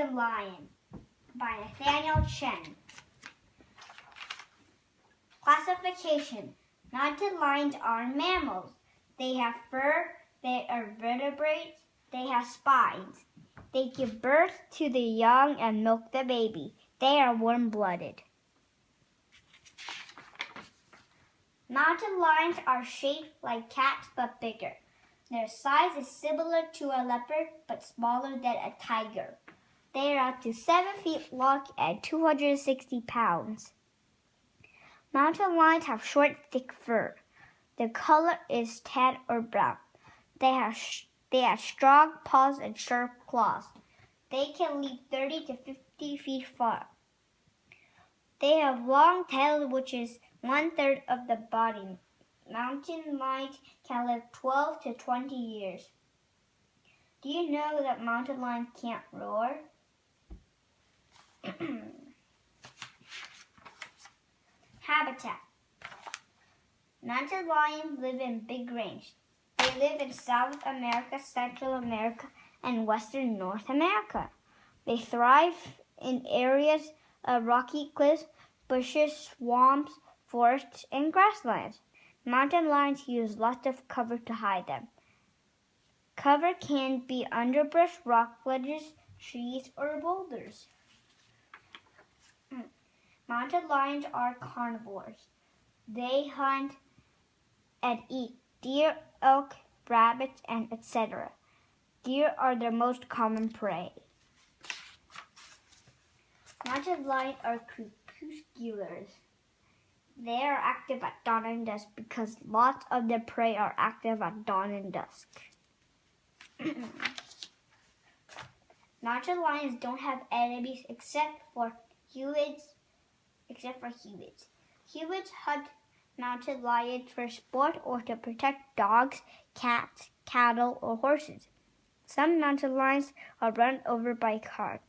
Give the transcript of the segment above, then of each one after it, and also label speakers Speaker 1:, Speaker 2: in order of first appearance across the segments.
Speaker 1: Lion by Nathaniel Chen. Classification. Mountain lions are mammals. They have fur, they are vertebrates, they have spines. They give birth to the young and milk the baby. They are warm-blooded. Mountain lions are shaped like cats but bigger. Their size is similar to a leopard but smaller than a tiger. They are up to 7 feet long and 260 pounds. Mountain lions have short, thick fur. Their color is tan or brown. They have strong paws and sharp claws. They can leap 30 to 50 feet far. They have long tails, which is 1/3 of the body. Mountain lions can live 12 to 20 years. Do you know that mountain lions can't roar? Habitat. Mountain lions live in big range. They live in South America, Central America, and Western North America. They thrive in areas of rocky cliffs, bushes, swamps, forests, and grasslands. Mountain lions use lots of cover to hide them. Cover can be underbrush, rock ledges, trees, or boulders. Mountain lions are carnivores. They hunt and eat deer, elk, rabbits, and etc. Deer are their most common prey. Mountain lions are crepusculars. They are active at dawn and dusk because lots of their prey are active at dawn and dusk. Mountain lions don't have enemies except for humans. Humans hunt mountain lions for sport or to protect dogs, cats, cattle, or horses. Some mountain lions are run over by cars.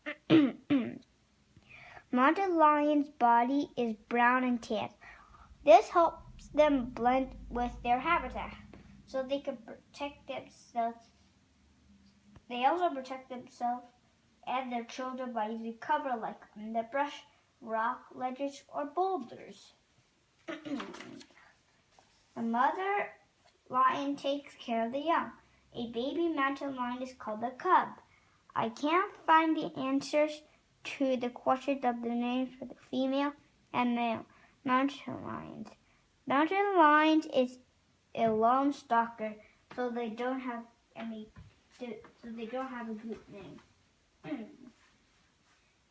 Speaker 1: Mountain lions' body is brown and tan. This helps them blend with their habitat so they can protect themselves. They also protect themselves and their children by using cover like underbrush, rock ledges, or boulders. The mother lion takes care of the young. A baby mountain lion is called a cub. I can't find the answers to the questions of the names for the female and male mountain lions. Mountain lions is a lone stalker, so they don't have a group name.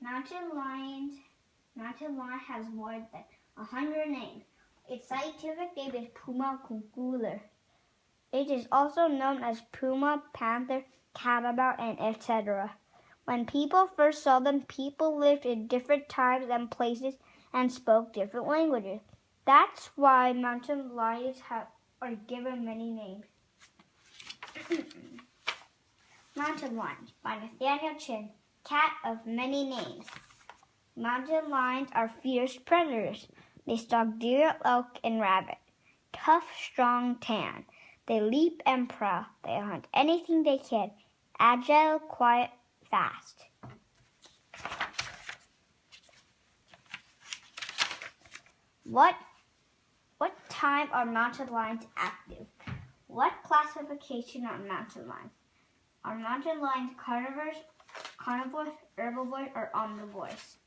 Speaker 1: Mountain lion has more than 100 names. Its scientific name is Puma concolor. It is also known as puma, panther, catamount, and etc. When people first saw them, people lived in different times and places and spoke different languages. That's why mountain lions are given many names. Mountain lions by Nathaniel Chen, cat of many names. Mountain lions are fierce predators. They stalk deer, elk, and rabbit. Tough, strong, tan. They leap and prowl. They hunt anything they can. Agile, quiet, fast. What time are mountain lions active? What classification are mountain lions? Are mountain lions carnivores, herbivores, or omnivores?